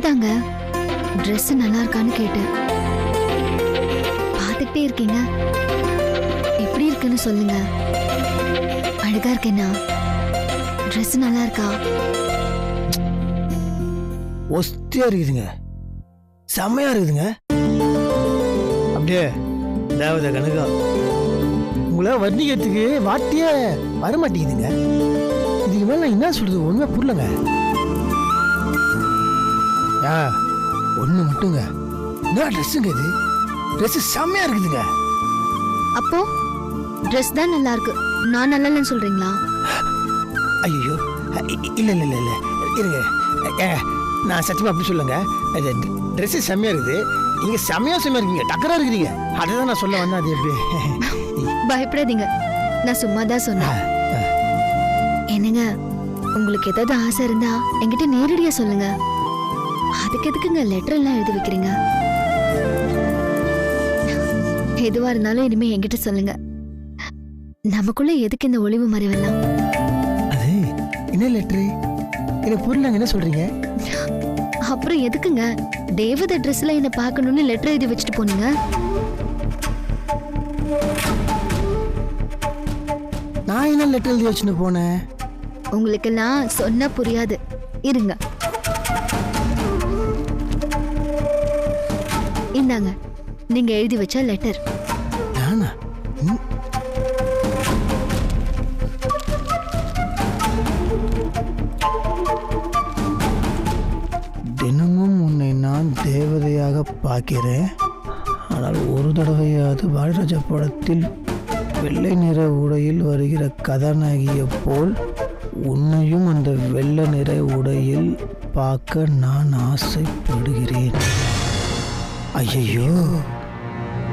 ஒண்ணுதாங்க. Dress நல்லா இருக்கான்னு கேட்டேன். பார்த்துக்கிட்டே இருக்கீங்க. எப்படி இருக்குன்னு சொல்லுங்க. அழகா இருக்கேனா? ட்ரெஸ் நல்லா இருக்கா? ஒஸ்தியா இருக்குதுங்க, செம்மையா இருக்குதுங்க. அப்படியே தேவதை கணக்கா உங்களை வர்ணிக்கிறதுக்கு வார்த்தையே வரமாட்டேங்குதுங்க. இதுக்கு மேல நான் என்ன சொல்றது ஒண்ணுமே புரியலங்க. ஒண்ணு மட்டுங்க, என்ன ட்ரெஸ்ஸுங்க இது? ட்ரெஸ் செம்மையா இருக்குதுங்க. அப்போ ட்ரெஸ் தான் நல்லா இருக்கு, நான் நல்லா இல்லைன்னு சொல்றீங்களா? ஐயோ இல்ல இல்ல இல்ல இல்ல இருங்க, நான் சத்தியமா அப்படி சொல்லுங்க. ட்ரெஸ் செம்மையா இருக்குது, நீங்க செம்மையா இருக்கீங்க, டக்கரா இருக்கிறீங்க. அதான் நான் சொல்ல வந்தேன். அது எப்படி? பயப்படாதீங்க, நான் சும்மா தான் சொன்னேன். என்னங்க, உங்களுக்கு ஏதாவது ஆசை இருந்தா என்கிட்ட நேரடியா சொல்லுங்க. அதுக்கு எதுக்குங்க லெட்டர் எல்லாம் எழுதி வைக்கிறீங்க? எதுவா இருந்தாலும் இனிமே என்கிட்ட சொல்லுங்க. நமக்குள்ள எதுக்கு இந்த ஒளிவு மறைவெல்லாம்? அது என்ன லெட்டர்? எனக்கு புரியலங்க, என்ன சொல்றீங்க? அப்புறம் எதுக்குங்க தேவதை ட்ரெஸ்ல என்ன பார்க்கணும்னு லெட்டர் எழுதி வச்சுட்டு போனீங்க? நான் என்ன லெட்டர் எழுதி வச்சுட்டு போனேன்? உங்களுக்கெல்லாம் சொன்னா புரியாது, இருங்க. இந்தாங்க, நீங்க எழுதி வச்ச லெட்டர். நானா? தினமும் உன்னை நான் தேவதையாக பார்க்கிறேன். ஆனால் ஒரு தடவையாவது பாரதிராஜா படத்தில் வெள்ளை நிற உடையில் வருகிற கதாநாயகியை போல் உன்னையும் அந்த வெள்ளை நிற உடையில் பார்க்க நான் ஆசைப்படுகிறேன். ஐயோ,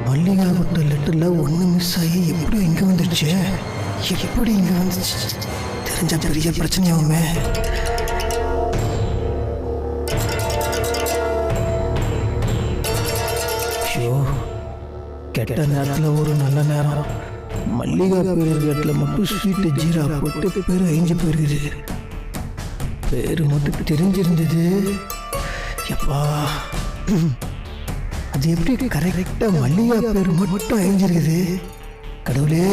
மல்லிகா கொடுத்த லெட்டர்ல ஒன்று மிஸ் ஆகி எப்படி இங்கே வந்துடுச்சு? எப்படி இங்கே வந்துச்சு? தெரிஞ்ச பெரிய பிரச்சனையாகுமே. ஐயோ, கெட்ட நேரத்தில் ஒரு நல்ல நேரம். மல்லிகா பேர் இடத்துல மட்டும் ஸ்வீட்டு ஜீரா போட்டு பேர் அழிஞ்சு போயிருக்குது. பேர் மட்டும் தெரிஞ்சிருந்தது. எப்பா, அது எப்படி கரெக்டா மல்லிகா பேர் மட்டும் அழிஞ்சிருக்குது? கடவுளே,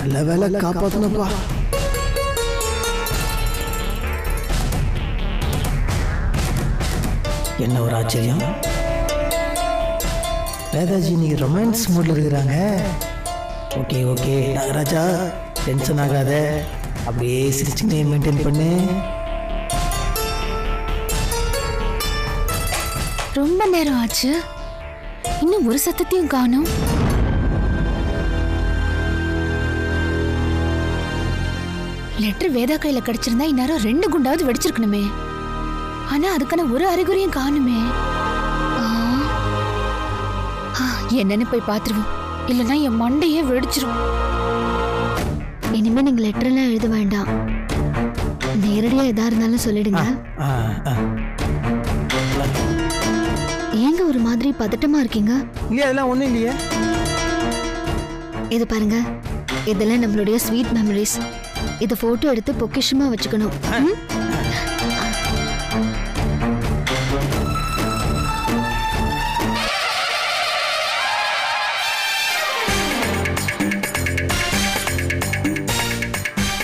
நல்ல வேலை காப்பாத்தனப்பா. என்ன ஒரு ஆச்சரியம், வேதாஜி நீ ரொமான்ஸ் மூட்ல இருக்கிறாங்க. ஓகே ஓகே நாகராஜா, டென்ஷன் ஆகாத, அப்படியே சிரிச்சுனே மெயின்டைன் பண்ணு. ரொம்ப நேரம் ஆச்சு, இன்னும் ஒரு சத்தத்தையும் காணோம். லெட்டர் வேதா கையில கிடைச்சிருந்தா இந்நேரம் 2 குண்டாவது வெடிச்சிருக்கணுமே. ஆனா அதுக்கான ஒரு அறிகுறியும் காணுமே. என்னன்னு போய் பாத்துருவோம், இல்லைன்னா என் மண்டையே வெடிச்சிரும். இனிமே நீங்க லெட்டர் எல்லாம் எழுத வேண்டாம், நேரடியா எதா இருந்தாலும் சொல்லிடுங்க. ஏங்க ஒரு மாதிரி பதட்டமா இருக்கீங்க? இல்லையா, அதெல்லாம் ஒண்ணும் இல்லையே. இது பாருங்க, இதெல்லாம் நம்மளுடைய ஸ்வீட் மெமரிஸ். இத போட்டோ எடுத்து பொக்கிஷமா வச்சுக்கணும்.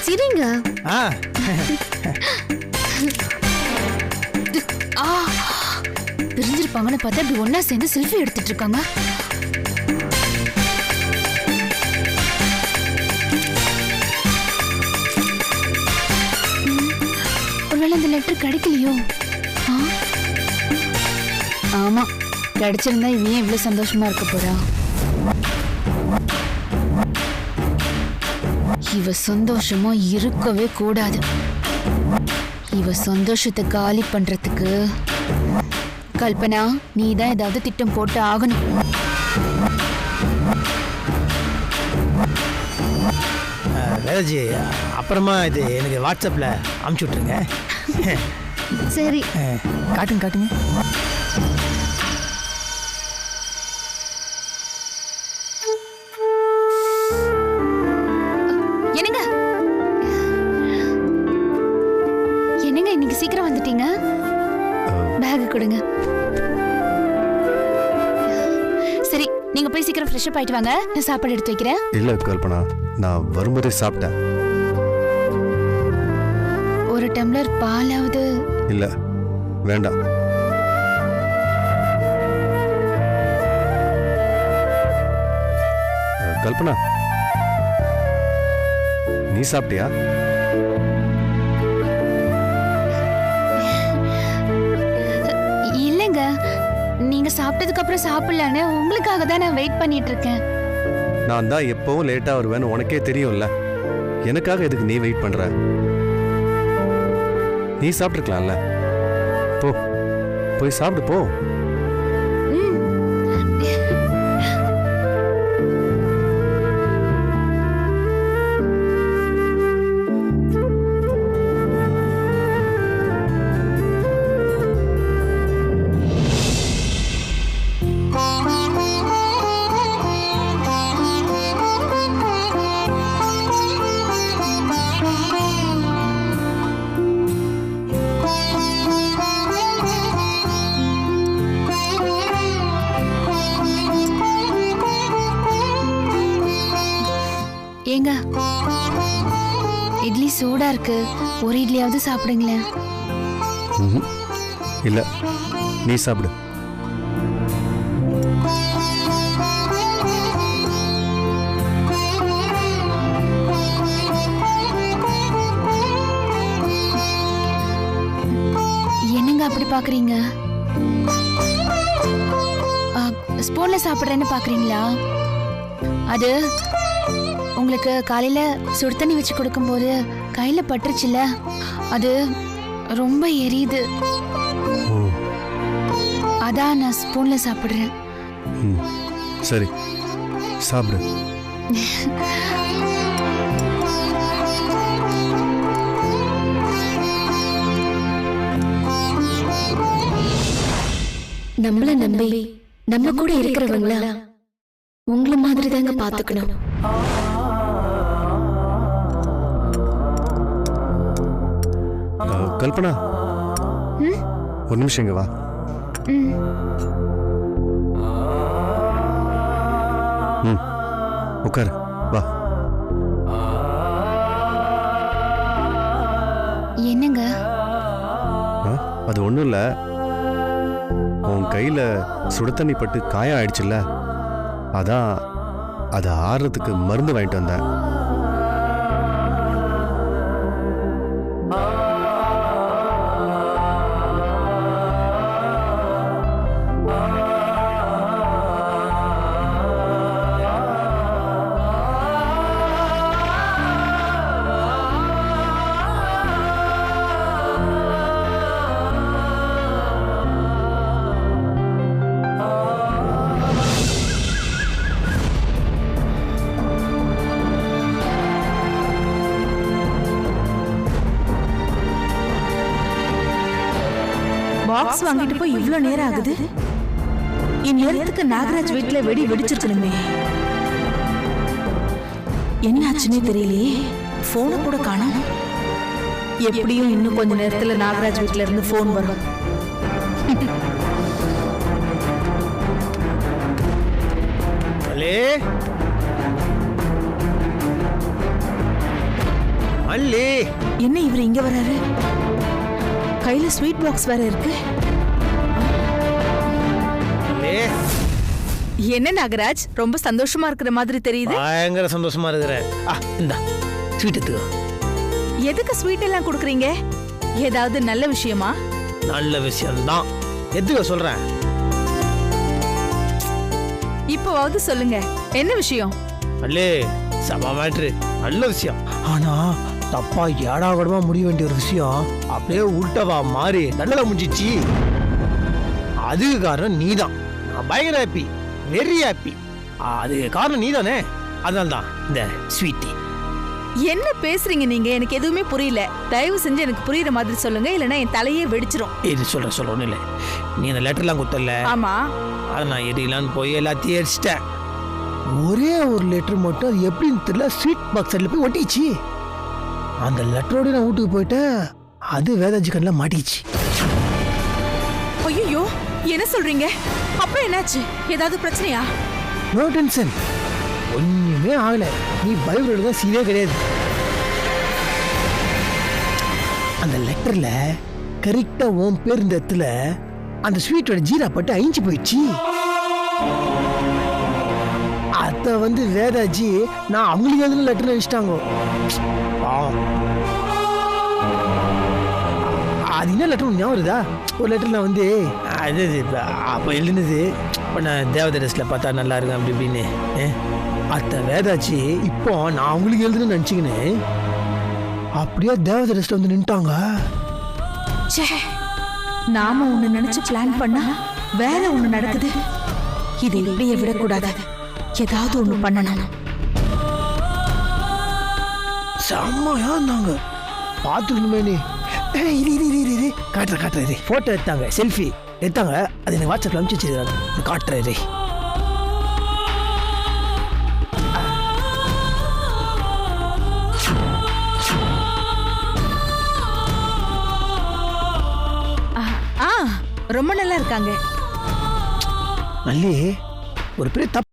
சரிங்க. பிரிஞ்சிருப்பாங்கன்னு பார்த்தா இப்படி ஒன்னா சேர்ந்து செல்ஃபி எடுத்துட்டு இருக்காங்க. ஒருவேளை இந்த லெட்டர் கிடைக்கலையோ? ஆமா, கிடைச்சிருந்தா இவன் இவ்வளவு சந்தோஷமா இருக்க போறா. இவ சந்தோஷமா இருக்கவே கூடாது. இவ சந்தோஷத்தை காலி பண்றதுக்கு கல்பனா நீ தான் ஏதாவது திட்டம் போட்டு ஆகணும். வேதாஜி, அப்புறமா இது எனக்கு வாட்ஸ்அப்ல அனுப்பிச்சு விட்டுருங்க. சரி, காட்டுங்க காட்டுங்க. என்னங்க என்னங்க இன்னைக்கு சீக்கிரம் வந்துட்டீங்க? பேக் கொடுங்க. சரி, நீங்க போய் சீக்கிரம் ஃப்ரெஷ் அப் ஆயிட்டு வாங்க. நான் சாப்பாடு எடுத்து வைக்கிறேன். இல்ல கல்பனா, நான் வரும்போதே சாப்பிட்டேன். ஒரு டம்ளர் பாலாவது. இல்ல வேண்டாம். கல்பனா, நீ சாப்பிட்டியா? இல்லங்க, நீங்க சாப்பிட்டதுக்கு அப்புறம் சாப்பிடலான்னு உங்களுக்காக தான் நான் வெயிட் பண்ணிட்டு இருக்கேன். நான் தான் எப்பவும் லேட்டா வருவேன்னு உனக்கே தெரியும்ல. எனக்காக எதுக்கு நீ வெயிட் பண்ற? நீ சாப்பிட்டுருக்கலாம்ல. போ, போய் சாப்பிட்டு போ. ஏங்க, இட்லி சூடா இருக்கு. ஒரு இட்லியாவது சாப்பிடுங்களேன். இல்ல, நீ சாப்பிடு. என்னங்க அப்படி பாக்குறீங்க? ஸ்பூன்ல சாப்பிடுறேன்னு பாக்குறீங்களா? அது உங்களுக்கு காலையில சுடு தண்ணி வச்சு கொடுக்கும்போது கையில பட்டுருச்சுல, அது ரொம்ப எரியுது. அதான் நான் ஸ்பூன்ல சாப்பிடுறேன். சரி, சாப்பிடு. நம்மள நம்பி நம்ம கூட இருக்கிறவங்கள உங்களை மாதிரி தாங்க பாத்துக்கணும். கல்பனா, ஒரு நிமிஷம் இங்க வா. உட்காரு, வா. என்னங்க? அது ஒண்ணும் இல்ல. உன் கையில சுடு தண்ணி பட்டு காயம் ஆயிடுச்சுல்ல, அதான் அது ஆறுறதுக்கு மருந்து வாங்கிட்டு வந்தேன். பாக்ஸ் வாங்கிட்டு போய் இவ்ளோ நேரம் ஆகுது. இந்நேரத்துக்கு நாகராஜ் வீட்டுல வெடி வெடிச்சிருக்கணுமே. என்ன ஆச்சுன்னே தெரியலையே. போனை கூட காணோம். எப்படியும் இன்னும் கொஞ்ச நேரத்துல நாகராஜ் வீட்டுல இருந்து போன் வரும். என்ன இவர் இங்க வராரு? கையில ஸ்வீட் பாக்ஸ் வேற இருக்கு. என்ன நாகராஜ், ரொம்ப சந்தோஷமா இருக்கிற மாதிரி தெரியுது. பயங்கர சந்தோஷமா இருக்கிறேன். இந்தா ஸ்வீட் எடுத்துக்கோ. எதுக்கு ஸ்வீட் எல்லாம் கொடுக்குறீங்க? ஏதாவது நல்ல விஷயமா? நல்ல விஷயம்தான், எதுக்கு சொல்றேன். இப்போவாவது சொல்லுங்க, என்ன விஷயம்? அல்லே சபா மேட்ரு, நல்ல விஷயம். ஆனா தப்பா ஏடாகடமா முடிய வேண்டிய ஒரு விஷயம் அப்படியே உள்டவா மாறி நல்லதா முடிஞ்சிச்சு. அதுக்கு காரணம் நீதான். நான் பயங்கர ஹாப்பி, வெரி ஹாப்பி. அதுக்கு காரணம் நீதானே, அதனால தான் இந்த ஸ்வீட். என்ன பேசுறீங்க நீங்க? எனக்கு எதுவுமே புரியல. தயவு செஞ்சு எனக்கு புரியுற மாதிரி சொல்லுங்க, இல்லைன்னா என் தலையே வெடிச்சிரும். இது சொல்ல ஒன்றும் இல்லை. நீ அந்த லெட்டர்லாம் கொடுத்தல. ஆமா, அதை நான் எரியலான்னு போய் எல்லாத்தையும் எரிச்சிட்டேன். ஒரே ஒரு லெட்டர் மட்டும் அது எப்படின்னு தெரியல ஸ்வீட் பாக்ஸில் போய் ஒட்டிச்சு. அந்த லெட்டரோட நான் வீட்டுக்கு போயிட்டேன். அது வேதாஜி கண்ணில் மாட்டிச்சு. ஐயோ, என்ன சொல்றீங்க? அப்புறம் என்னாச்சு? ஏதாவது பிரச்சனையா? நோ டென்ஷன், ஒண்ணுமே ஆகல. நீ பயப்படுறது தான் சீனே கிடையாது. அந்த லெட்டர்ல கரெக்டா உன் பேர் இந்த இடத்துல அந்த ஸ்வீட்டோட ஜீரா பட்டு அழிஞ்சு போயிடுச்சு. அத வந்து வேதாஜி நான் அவங்களுக்கு எதுவும் லெட்டர் வச்சுட்டாங்க. அது என்ன லெட்டர் ஞாபகம் வருதா? ஒரு லெட்டர்ல வந்து அது அப்போ எழுதுனது, நான் தேவதை ட்ரெஸ்ல பார்த்தா நல்லா இருக்கும் அப்படி இப்படின்னு. அத்த வேதாச்சி இப்போ நான் அவங்களுக்கு எழுதுன்னு நினச்சிக்கின்னு அப்படியே தேவதை ட்ரெஸ்ல வந்து நின்ட்டாங்க. நாம ஒண்ணு நினைச்சு பிளான் பண்ணா வேற ஒண்ணு நடக்குது. இது இப்படியே விடக்கூடாது, ஏதாவது ஒண்ணு பண்ணணும். செம்மையா இருந்தாங்க, பார்த்துக்கணுமே. நீ இரு காட்டுறேன். போட்டோ எடுத்தாங்க, செல்ஃபி எடுத்தாங்க. அது எனக்கு வாட்ஸ்அப்ல அனுப்பிச்சு வச்சிருக்காங்க, காட்டுறேன். ரொம்ப நல்லா இருக்காங்க. மல்லி ஒரு பெரிய தப்பு.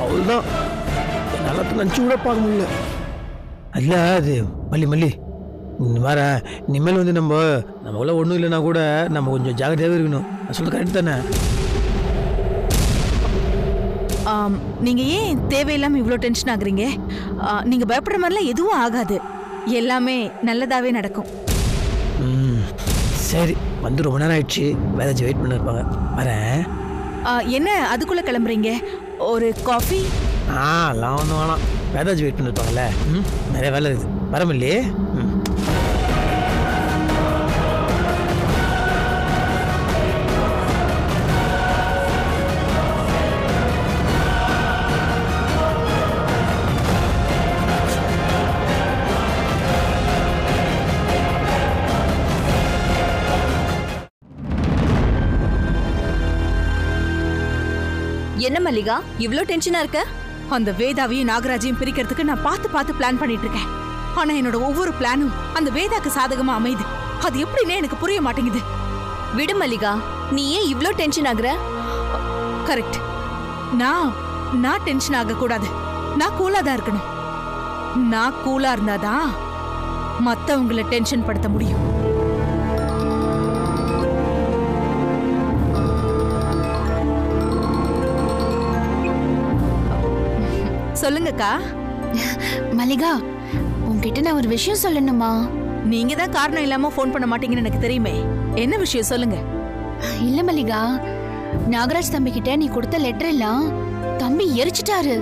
அவ்வளோதான், நல்லா நினச்சி கூட பார்க்க முடியல. அல்ல அது மல்லி இந்த மாதிரி இனிமேல் வந்து நம்மளால ஒன்றும் இல்லைன்னா கூட நம்ம கொஞ்சம் ஜாகிரதையாகவே இருக்கணும். நான் சொல்ல கரெக்ட் தானே? நீங்க ஏன் தேவையில்லாம இவ்வளோ டென்ஷன் ஆகுறீங்க? நீங்க பயப்படுற மாதிரிலாம் எதுவும் ஆகாது, எல்லாமே நல்லதாவே நடக்கும். சரி, வந்து ரொம்ப நேரம் ஆயிடுச்சு, வேதாஜி வெயிட் பண்ண இருப்பாங்க, வரேன். என்ன அதுக்குள்ள கிளம்புறீங்க? ஒரு காஃபி? எல்லாம் ஒன்றும் வேணாம், வேதாஜி வெயிட் பண்ணிருப்பாங்கல்ல. நிறைய வேலை இருக்குது, வரமில்லையே. என்ன மல்லிகா இவ்ளோ டென்ஷனா இருக்க? அந்த வேதாவையும் நாகராஜையும் பிரிக்கிறதுக்கு நான் பார்த்து பிளான் பண்ணிட்டு இருக்கேன். ஆனா என்னோட ஒவ்வொரு பிளானும் அந்த வேதாக்கு சாதகமா அமையுது. அது எப்படின்னு எனக்கு புரிய மாட்டேங்குது. விடு மல்லிகா, நீ ஏன் இவ்ளோ டென்ஷன் ஆகுற? கரெக்ட், நான் டென்ஷன் ஆக கூடாது, நான் கூலா தான் இருக்கணும். நான் கூலா இருந்தாதான் மத்தவங்களை டென்ஷன் படுத்த முடியும். சொல்லுங்கக்கா. மல்லிகா, உன்கிட்ட நான் ஒரு விஷயம் சொல்லணுமா? நீங்க தான் காரணம் இல்லாம ஃபோன் பண்ண மாட்டீங்கன்னு எனக்கு தெரியுமே. என்ன விஷயம் சொல்லுங்க. இல்ல மல்லிகா, நாகராஜ் தம்பி கிட்ட நீ கொடுத்த லெட்டர் எல்லாம் தம்பி எரிச்சிட்டாரு.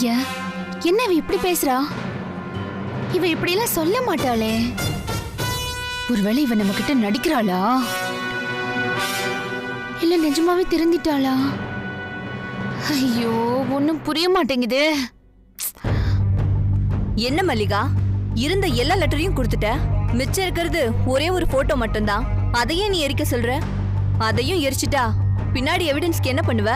ஐயா, என்ன இவ இப்படி பேசுறா? இவ இப்படி எல்லாம் சொல்ல மாட்டாளே. ஒருவேளை இவ நம்ம கிட்ட நடிக்கிறாளா? இல்ல நிஜமாவே திருந்திட்டாளா? ஐயோ, ஒண்ணும் புரிய மாட்டேங்குது. என்ன மல்லிகா, இருந்த எல்லா லெட்டரையும் கொடுத்துட்ட, மிச்சம் இருக்கிறது ஒரே ஒரு போட்டோ மட்டும்தான். அதையே நீ எரிக்க சொல்ற? அதையும் எரிச்சிட்டா பின்னாடி எவிடன்ஸ்க்கு என்ன பண்ணுவ?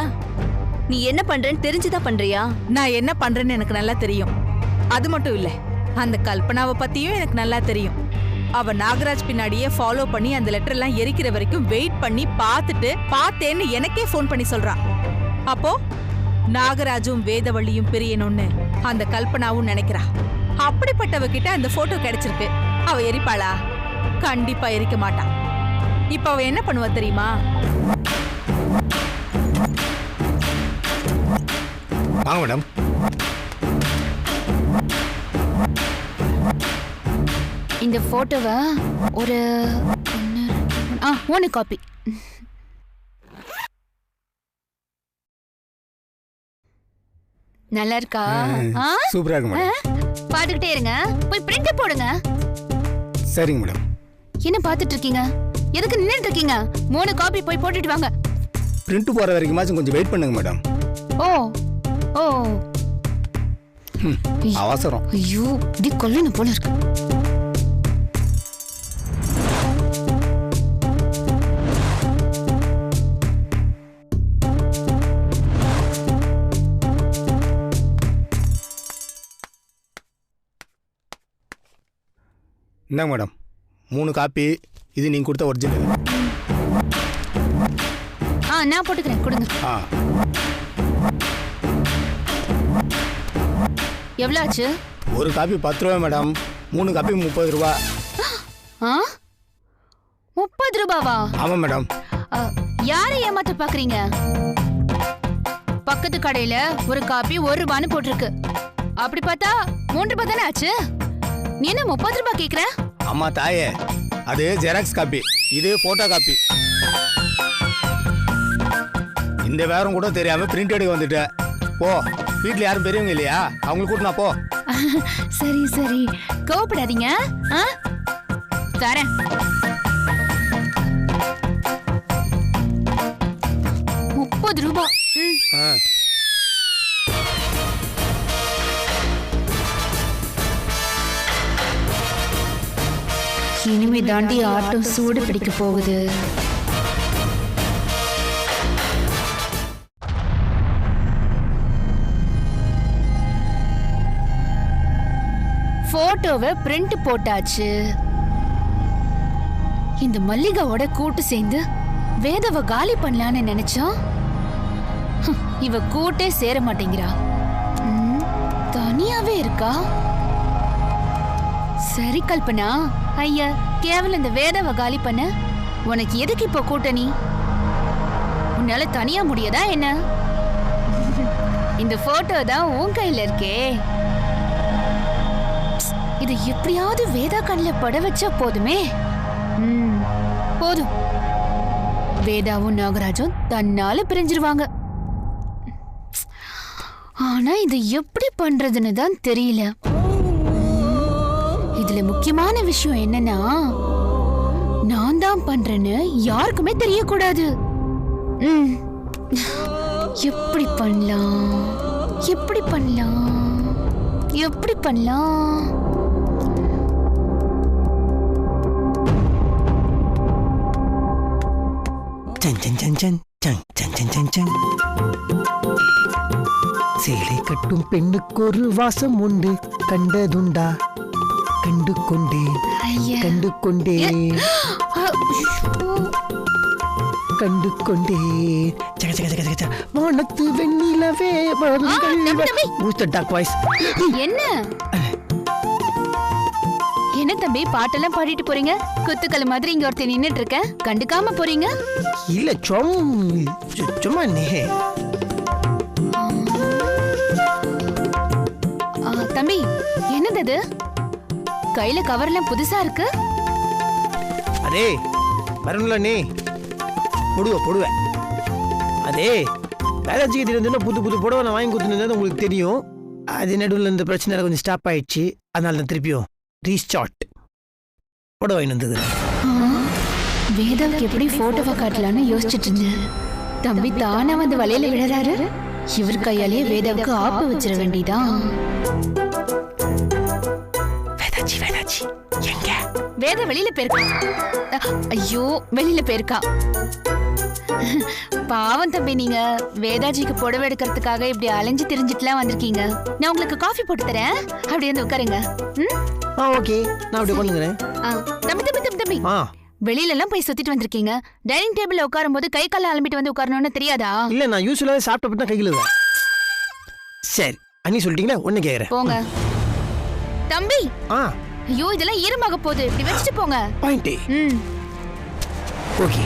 நீ என்ன பண்றேன்னு தெரிஞ்சுதான் பண்றியா? நான் என்ன பண்றேன்னு எனக்கு நல்லா தெரியும். அது மட்டும் இல்ல, அந்த கல்பனாவை பத்தியும் எனக்கு நல்லா தெரியும். அவ நாகராஜ் பின்னாடியே ஃபாலோ பண்ணி அந்த லெட்டர் எல்லாம் எரிக்கிற வரைக்கும் வெயிட் பண்ணி பார்த்துட்டு பார்த்தேன்னு எனக்கே ஃபோன் பண்ணி சொல்றா. அப்போ நாகராஜும் வேதவள்ளியும் பிரியணும்னு அந்த கல்பனாவும் நினைக்கிறா. அப்படிப்பட்டவ கிட்ட அந்த போட்டோ கிடைச்சிருக்கு. அவ எரிப்பாளா? கண்டிப்பா எரிக்க மாட்டா. இப்ப அவ என்ன பண்ணுவா தெரியுமா? வாங்க மேடம். இந்த போட்டோவை ஒரு 1 காப்பி. நல்லா இருக்கா? சூப்பரா இருக்கு மேடம். பாத்துக்கிட்டே இருங்க, போய் பிரிண்ட் போடுங்க. சரிங்க மேடம். என்ன பாத்துட்டு இருக்கீங்க? எதுக்கு நின்னுட்டு இருக்கீங்க? 3 காப்பி போய் போட்டுட்டு வாங்க. பிரிண்ட் போற வரைக்கும் கொஞ்சம் வெயிட் பண்ணுங்க மேடம். ஓ ஓ, அவசரம். ஐயோ, இப்படி கொல்லணும் போல இருக்கு. என்ன மேடம், 3 காப்பி. இது நீங்க கொடுத்த ஒரிஜினல். நான் போட்டுக்கிறேன், கொடுங்க. எவ்வளவு ஆச்சு? ஒரு காப்பி 10 ரூபா மேடம். 3 காப்பி 30 ரூபா. 30 ரூபாவா? ஆமா மேடம். யாரை ஏமாத்த பாக்குறீங்க? பக்கத்து கடையில ஒரு காப்பி 1 ரூபான்னு போட்டிருக்கு. அப்படி பார்த்தா 3 ரூபாய் தானே ஆச்சு. நீ என்ன 30 ரூபாய் கேக்குற? அம்மா தாயே, அது ஜெராக்ஸ் காப்பி, இது போட்டோ காப்பி. இந்த வேறம் கூட தெரியாம பிரிண்ட் எடுக்க வந்துட்டேன். போ, வீட்டுல யாரும் பெரியவங்க இல்லையா? அவங்களுக்கு கூட்டினா போ. சரி சரி, கோவப்படாதீங்க. தரேன். ₹30. இனிமே தாண்டி ஆட்டம் சூடு பிடிக்க போகுது. போட்டோவை பிரிண்ட் போட்டாச்சு. இந்த மல்லிகாவோட கூட்டு சேர்ந்து வேதவ காலி பண்ணலான்னு நினைச்சா இவ கூட்டே சேர மாட்டேங்கிறா. தனியாவே இருக்கா. சரி கல்பனா, ஐயா கேவலம் இந்த வேதவ காலி பண்ண உனக்கு எதுக்கு இப்போ கூட்டணி? உன்னால தனியா முடியதா என்ன? இந்த போட்டோ தான் உன் கையில இருக்கே. இது எப்படியாவது வேதா கண்ணில் பட வச்சா போதுமே. போதும், வேதாவும் நாகராஜும் தன்னால பிரிஞ்சிருவாங்க. ஆனா இது எப்படி பண்றதுன்னு தான் தெரியல. இதுல முக்கியமான விஷயம் என்னன்னா, நான் தான் பண்றேன்னு யாருக்குமே தெரியக்கூடாது. எப்படி பண்ணலாம், எப்படி பண்ணலாம், எப்படி பண்ணலாம்? சேலை கட்டும் பெண்ணுக்கு ஒரு வாசம் உண்டு, கண்டதுண்டா? கண்டு கொண்டேன், கண்டு கொண்டேன், கண்டு கொண்டேன். வானத்து வெண்ணிலவே என்ன என்ன தம்பி, பாட்டெல்லாம் பாடிட்டு போறீங்க? குத்துக்கல் மாதிரி இங்க ஒருத்தர் நின்னுட்டு இருக்க, கண்டுக்காம போறீங்க? இல்ல சும்மா தம்பி, என்னது கையில கவர்லாம் புதுசா இருக்கு? அதே வரணும்ல, நீ போடுவேன். அதே வேதாச்சிக்கு தெரிஞ்சா புது புது புடவை நான் வாங்கி கொடுத்துருந்தது உங்களுக்கு தெரியும். அது நடுவில் இந்த பிரச்சனை கொஞ்சம் ஸ்டாப் ஆயிடுச்சு. அதனால தான் திருப்பியும் ரீஸ்டார்ட் புடவை வாங்கிட்டு வந்தது. வேதாவுக்கு எப்படி போட்டோவை காட்டலான்னு யோசிச்சுட்டு இருந்தேன். தம்பி தானே வந்து வலையில விழுறாரு. இவர் கையாலேயே வேதாவுக்கு ஆப்பு வச்சிட வேண்டியதான். வேதாச்சி எங்க? வேத வெளியில போயிருக்கா. ஐயோ, வெளியில போயிருக்கா. பாவம் தம்பி, நீங்க வேதாஜிக்கு புடவை எடுக்கிறதுக்காக இப்படி அலைஞ்சு திரிஞ்சிட்டுலாம் வந்திருக்கீங்க. நான் உங்களுக்கு காஃபி போட்டு தரேன். அப்படி வந்து உட்காருங்க. ஓகே, நான் அப்படி பண்ணுங்கிறேன். தம்பி தம்பி தம்பி தம்பி வெளியில எல்லாம் போய் சுத்திட்டு வந்திருக்கீங்க. டைனிங் டேபிள்ல உட்காரும் போது கை கால அலம்பிட்டு வந்து உட்காரணும்னு தெரியாதா? இல்ல, நான் யூஸ்வலாவே சாப்பிட்ட தான் கையில தான். சரி, அண்ணி சொல்லிட்டீங்களா, ஒண்ணு கேக்குறேன். போங்க தம்பி. ஐயோ, இதெல்லாம் ஈரமாக போகுது. இப்படி வச்சுட்டு போங்க. பாயிண்ட். ஓகே.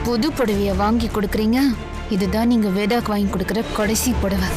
புது புடவைய வாங்கி கொடுக்குறீங்க. இதுதான் நீங்க வேதாக்கு வாங்கி கொடுக்குற கடைசி புடவை.